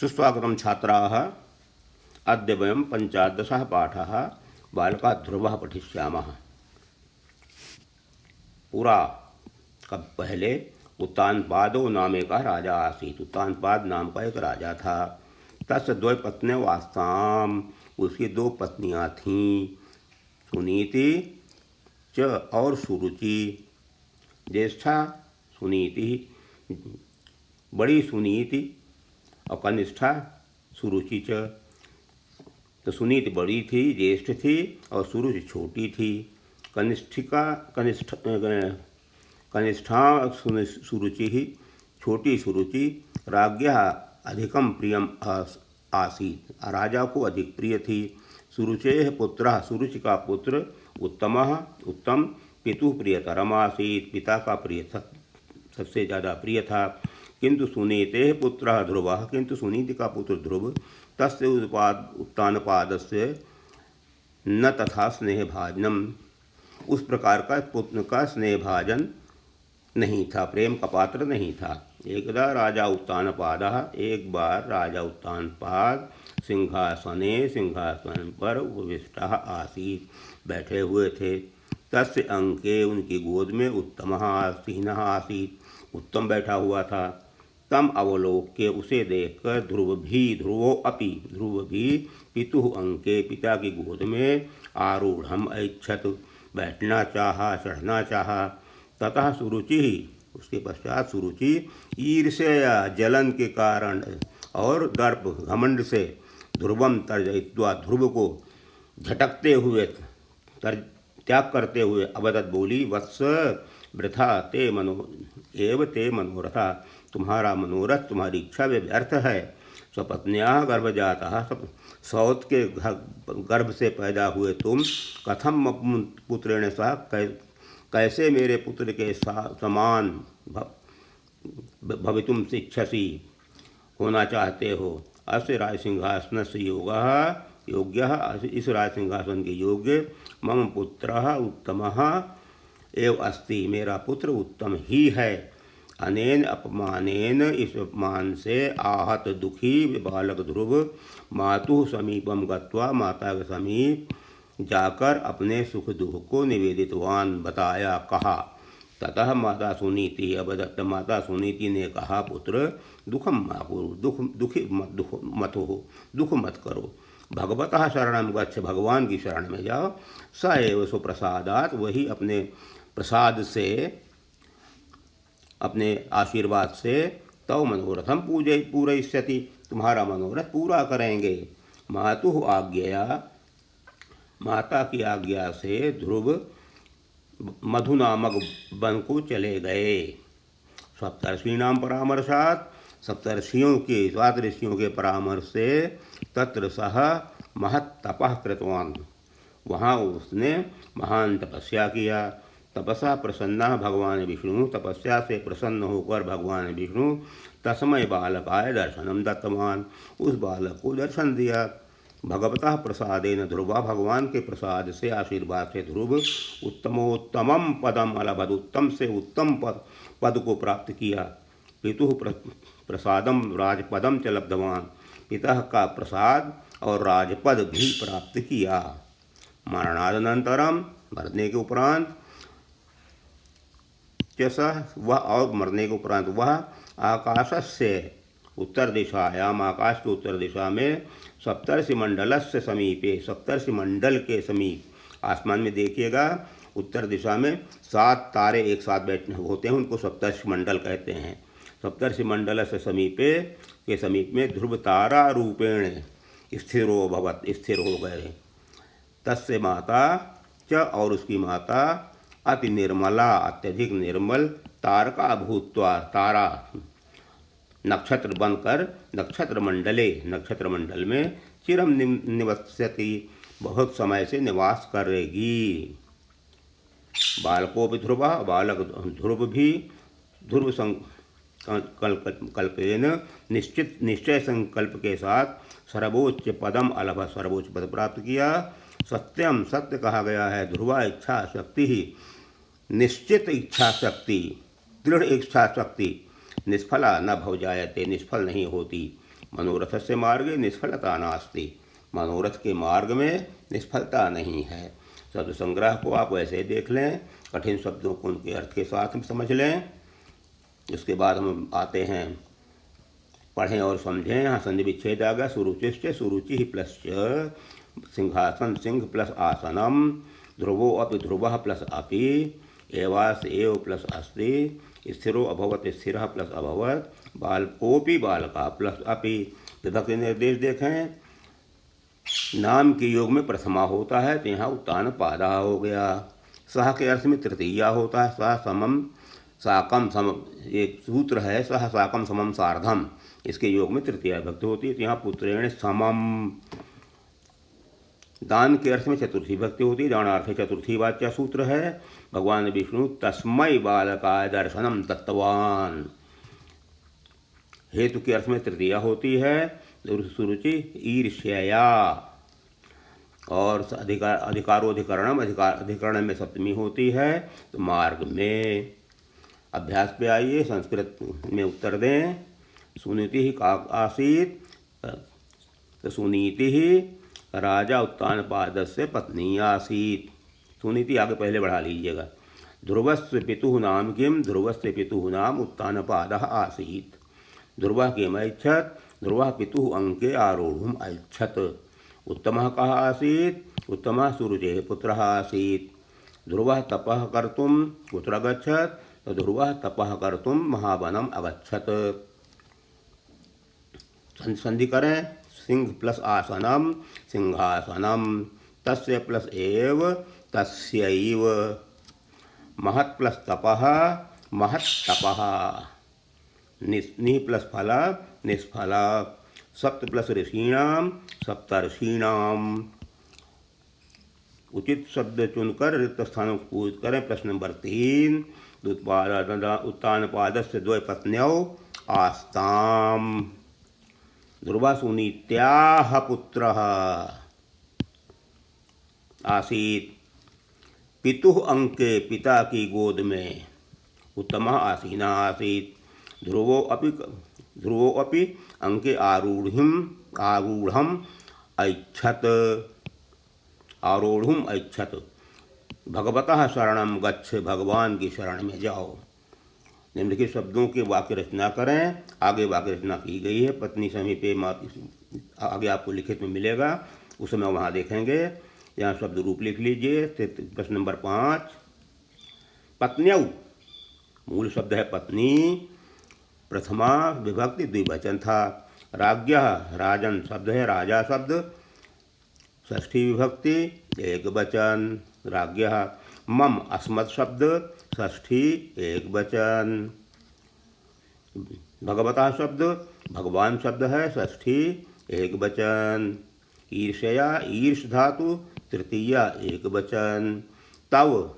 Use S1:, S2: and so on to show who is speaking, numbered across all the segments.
S1: सुस्वागतं छात्राः। अद्य वयं पञ्चादशः पाठः बालकाः ध्रुवः पठिष्यामः। पुरा कब पहले उत्तानपादो नाम एक राजा आसीत्। उत्तानपाद नाम का एक राजा था। तस्य द्वय पत्न्यौ आस्ताम्, उसकी दो पत्नियां थीं, सुनीति च और सुरुचि। ज्येष्ठा सुनीति, बड़ी सुनीति और कनिष्ठा सुरुचि च। तो सुनीति बड़ी थी, ज्येष्ठ थी, और सुरुचि छोटी थी। कनिष्ठा सुरुचि ही, छोटी सुरुचि राज्ञः अधिकं प्रियम आसीत्, राजा को अधिक प्रिय थी। सुरुचेः पुत्रः, सुरुचि का पुत्र उत्तमः, उत्तम, पितुः प्रियतरम आसीत्, पिता का प्रिय सबसे ज़्यादा प्रिय था। किंतु सुनीतेः पुत्रः ध्रुवः, किंतु सुनीति का पुत्र ध्रुव तस्य उत्तानपादस्य न तथा स्नेहभाजनम, उस प्रकार का पुत्र का स्नेहभाजन नहीं था, प्रेम का पात्र नहीं था। एकदा राजा उत्तानपादः, एक बार राजा उत्तानपाद सिंहासन पर उपविष्टः आसीत्, बैठे हुए थे। तस्य अंके, उनकी गोद में उत्तमः आसीनः आसीत्, उत्तम बैठा हुआ था। तम अवलोक्य, उसे देखकर ध्रुव भी पितुः अंके, पिता की गोद में आरूढ़म ऐच्छत, बैठना चाहा, चढ़ना चाहा। ततः सुरुचि, उसके पश्चात सुरुचि ईर्ष्या, जलन के कारण और दर्प घमंड से ध्रुवम तर्जयित्वा, ध्रुव को झटकते हुए, त्याग करते हुए अवदत बोली, वत्स वृथा ते मनोरथा, तुम्हारा मनोरथ, तुम्हारी इच्छा वे व्यर्थ है। स्वपत्न्याः गर्भजातः, सौत के गर्भ से पैदा हुए तुम, कथम पुत्रेण सह, कैसे मेरे पुत्र के समान भवितुम इच्छसि, होना चाहते हो। अस्य राजसिंहासन से योग्य, इस राजसिंहासन के योग्य मम पुत्रः उत्तमः एव अस्ति, मेरा पुत्र उत्तम ही है। अनेन अपमानेन, इस अपमान से आहत दुखी बालक ध्रुव मातुः समीपम गत्वा, माता के समीप जाकर अपने सुख दुख को निवेदितवान, बताया, कहा। ततः माता सुनीति अवदत्त, माता सुनीति ने कहा, पुत्र दुखम मा कुरु, दुख मत करो। भगवतः शरणम गच्छ, भगवान की शरण में जाओ। स एव सुप्रसादात्, वही अपने प्रसाद से, अपने आशीर्वाद से, तव मनोरथम पूरयिष्यति, तुम्हारा मनोरथ पूरा करेंगे। मातुः आज्ञया, माता की आज्ञा से ध्रुव मधु नामक वन को चले गए। सप्तर्षीणाम परामर्शात्, सप्तर्षियों के, 7 ऋषियों के परामर्श से, तत्र सह महत् तपः कृतवान्, वहाँ उसने महान तपस्या किया। तपसा प्रसन्ना भगवान विष्णु, तपस्या से प्रसन्न होकर भगवान विष्णु तस्मै बालकाय दर्शनम दत्तवान, उस बालक को दर्शन दिया। भगवतः प्रसादेन ध्रुवा, भगवान के प्रसाद से, आशीर्वाद से ध्रुव उत्तमोत्तमम पदम अलभद, उत्तम से उत्तम पद को प्राप्त किया। पितुः प्रसादम राजपदम च लब्धवान, पिता का प्रसाद और राजपद भी प्राप्त किया। मरणादनंतरम, मरने के उपरांत, वह, और मरने के उपरांत वह, आकाशस्य उत्तर दिशायाम, आकाश के उत्तर दिशा में, सप्तर्षि मंडलस्य समीपे, सप्तर्षि मंडल के समीप, आसमान में देखिएगा उत्तर दिशा में 7 तारे एक साथ बैठने होते हैं, उनको सप्तर्षि मंडल कहते हैं। सप्तर्षि मंडल से समीप में ध्रुव तारा रूपेण स्थिरो भवत, स्थिर हो गए। तस्य माता च, और उसकी माता अति निर्मला, अत्यधिक निर्मल, तारका भूत्वा, तारा नक्षत्र बनकर, नक्षत्र मंडल में चिरम निवस्यति, बहुत समय से निवास करेगी। बालको भी ध्रुव, बालक ध्रुव भी, ध्रुव संकल्पेन, निश्चय संकल्प के साथ सर्वोच्च पदम अलभ, सर्वोच्च पद प्राप्त किया। सत्यम, सत्य कहा गया है। ध्रुवा इच्छा शक्ति ही, निश्चित इच्छा शक्ति, दृढ़ इच्छा शक्ति, निष्फला न भव जायते, निष्फल नहीं होती। मनोरथस्य मार्गे निष्फलता नास्ति। मनोरथ के मार्ग में निष्फलता नहीं है। शब्द संग्रह को आप वैसे ही देख लें, कठिन शब्दों को उनके अर्थ के साथ समझ लें। उसके बाद हम आते हैं, पढ़ें और समझें। यहाँ संधि विच्छेद आ गया। सुरुचिश्च सुरुचि प्लस सिंहासन सिंह प्लस आसनम, ध्रुवो अपि ध्रुवः प्लस अपि, एवास एव प्लस अस्ति, स्थिरो अभवत स्थिरः प्लस अभवत, बालकोपि बालका प्लस अपि। विभक्ति निर्देश देखें, नाम के योग में प्रथमा होता है तो यहाँ उत्तान पादा हो गया। सह के अर्थ में तृतीया होता है। सह समम साकम सम, एक सूत्र है, सह साकम समम सार्धम, इसके योग में तृतीया विभक्ति होती है तो यहाँ पुत्रेण समम। दान के अर्थ में चतुर्थी विभक्ति होती है। दानार्थ चतुर्थी वाच्य सूत्र है। भगवान विष्णु तस्मै बालकाय दर्शनम तत्वान, हेतु के अर्थ में तृतीया होती है। सुरुचि ईर्ष्या, और अधिकारोधिकरणम अधिकरण में सप्तमी होती है तो मार्ग में। अभ्यास पे आइए, संस्कृत में उत्तर दें। सुनीति ही का आसीत, तो सुनीति ही राजा उत्तानपादस्य पत्नी आसीत। सुनीति आगे पहले बढ़ा लीजिएगा। ध्रुवस्य पितुः नाम किम, ध्रुवस्य पितुः नाम उत्तानपादः आसीत। ध्रुवः किम ऐच्छत्, ध्रुवः पितुः अंके आरोढ़ुम ऐच्छत्। उत्तमः कः आसीत, उत्तमः सुरुचेः पुत्रः आसीत। ध्रुवः तपः कर्तुं कुत्र अगच्छत्, तो ध्रुवः तपः कर्तुं महावनम अगच्छत्। संधि करें। सिंह प्लस आसनम सिंहासनम, तस्य प्लस एव तस्यैव, महत् प्लस तपः महत्तपः, नि प्लस फल निष्फल, सप्त प्लस ऋषीणाम सप्तर्षीणाम। उचित शब्द चुनकर रिक्त स्थानों को पूजित करें। प्रश्न नंबर 3, उत्तानपादस्य द्वय पत्न्यौ आस्ताम। ध्रुवा सुनीत्याः पुत्रः आसीत। पितुः अंके पिता की गोद में, उत्तमः आसीना आसीत। ध्रुवो अपि अंके आरूढ़म ऐच्छत्, आरोढ़ुम ऐच्छत्। भगवतः शरणम गच्छ, भगवान की शरण में जाओ। निम्नलिखित शब्दों के वाक्य रचना करें। आगे वाक्य रचना की गई है। पत्नी समीपे माति, आगे आपको लिखित में मिलेगा, उस समय वहाँ देखेंगे। यहाँ शब्द रूप लिख लीजिए। प्रश्न नंबर 5, पत्न्यौ, मूल शब्द है पत्नी, प्रथमा विभक्ति द्विवचन था। राज्ञः, राजन शब्द है, राजा शब्द षष्ठी विभक्ति एक वचन, राज्ञः। मम अस्मत् शब्द षष्ठी एक वचन। भगवता शब्द भगवान शब्द है, षष्ठी एक वचन। ईर्ष्या ईर्ष धातु तृतीया एक वचन। तव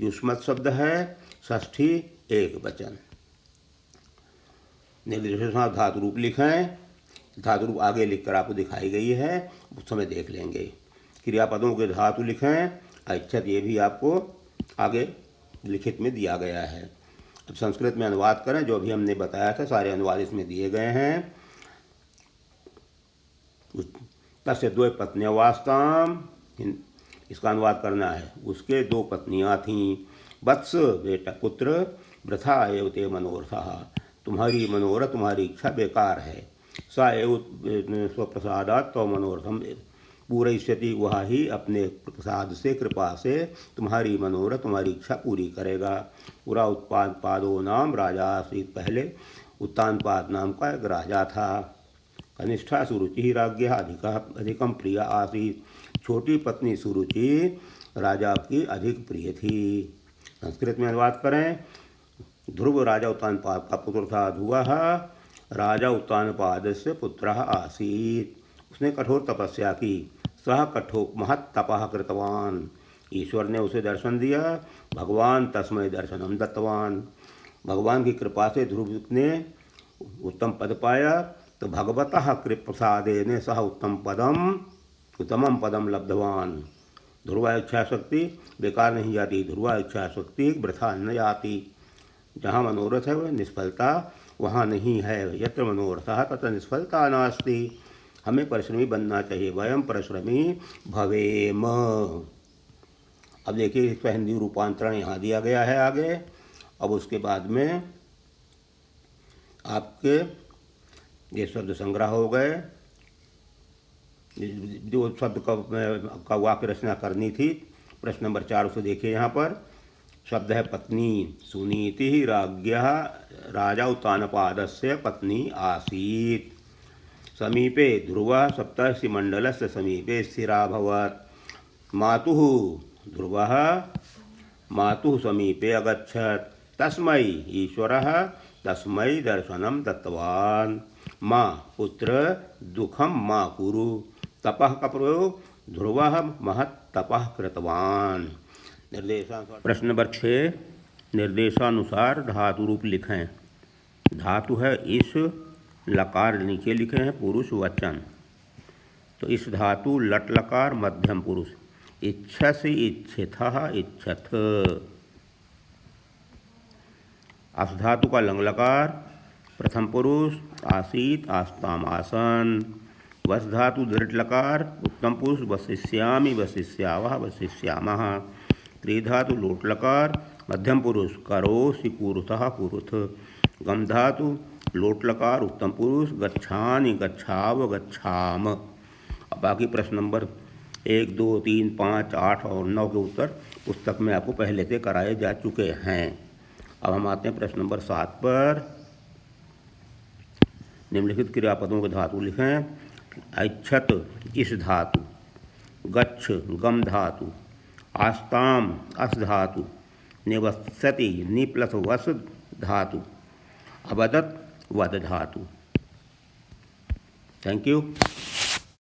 S1: युष्मत् शब्द है, षष्ठी एक वचन। निर्देशांक धातु रूप लिखें। धातु रूप आगे लिखकर आपको दिखाई गई है, उस समय देख लेंगे। क्रियापदों के धातु लिखें। ऐच्छत् ये भी आपको आगे लिखित में दिया गया है। अब संस्कृत में अनुवाद करें। जो भी हमने बताया था सारे अनुवाद इसमें दिए गए हैं। तस्य द्वय पत्नियाँ वास्ताम, इसका अनुवाद करना है। उसके दो पत्नियाँ थीं। वत्स बेटा पुत्र, वृथा एव ते मनोरथः, तुम्हारी मनोरथ तुम्हारी इच्छा बेकार है। सा एव स्वप्रसादात् तव मनोरथम पूरयिष्यति, वह ही अपने प्रसाद से कृपा से तुम्हारी मनोरथ तुम्हारी इच्छा पूरी करेगा। पूरा उत्तानपादो नाम राजा आसीत, पहले उत्तानपाद नाम का एक राजा था। कनिष्ठा सुरुचि राज्ञः अधिकम प्रिया आसीत, छोटी पत्नी सुरुचि राजा की अधिक प्रिय थी। संस्कृत में अनुवाद करें। ध्रुव राजा उत्तानपाद का पुत्र था। ध्रुवः राजा उत्तानपाद से पुत्र आसीत, उसने कठोर तपस्या की। सह कठोर महत् तपः कृतवान, ईश्वर ने उसे दर्शन दिया। भगवान तस्मै दर्शनम दत्तवान, भगवान की कृपा से ध्रुव ने उत्तम पद पाया। तो भगवतः कृप्रसादेन सह उत्तमम पदम लब्धवान। ध्रुवा इच्छा शक्ति बेकार नहीं जाती, ध्रुवा इच्छा शक्ति वृथा न जाती। जहाँ मनोरथ है वह निष्फलता वहाँ नहीं है। यत्र मनोरथः तत्र निष्फलता नास्ति। हमें परिश्रमी बनना चाहिए। वयम परिश्रमी भवेम। अब देखिए इसका हिंदी रूपांतरण यहाँ दिया गया है आगे। अब उसके बाद में आपके ये शब्द संग्रह हो गए। जो शब्द का वाक्य रचना करनी थी, प्रश्न नंबर 4 उसे देखिए यहाँ पर। शब्द है पत्नी। सुनीति राज्ञः राजा उत्तानपादस्य पत्नी आसीत्। समीपे ध्रुवः सप्तर्षिमण्डलस्य समीपे स्थिराभवत्। मातुः ध्रुवः मातुः समीपे अगच्छत्। तस्मै ईश्वरः तस्मै दर्शनं दत्तवान्। माँ पुत्र दुखम मा कुरु। तपः का प्रयोग ध्रुवः महत् तपः कृतवान्। निर्देशानुसार प्रश्न नंबर 6, निर्देशानुसार धातु रूप लिखें। धातु है इस, लकार नीचे लिखे हैं पुरुष वचन। तो इस धातु लट लकार मध्यम पुरुष। इच्छसि इच्छितः इच्छथ। अस धातु का लंग लकार प्रथम पुरुष आसीत आस्ताम आसन। वस धातु दृढ़ लकार उत्तम पुरुष वसिष्यामि वसिष्यावः वसिष्यामः। त्रिधातु लोट लकार मध्यम पुरुष करोसि कुरुतः कुरुथ। गम धातु लोट लकार उत्तम पुरुष गच्छानि गच्छाव गच्छाम। अब बाकी प्रश्न नंबर 1, 2, 3, 5, 8 और 9 के उत्तर पुस्तक में आपको पहले से कराए जा चुके हैं। अब हम आते हैं प्रश्न नंबर 7 पर। निम्नलिखित क्रियापदों के धातु लिखें। ऐच्छत इस धातु, गच्छ गम धातु, आस्ताम अस धातु, निवसति नि प्लस वस धातु, अवदत वद धातु। Thank you.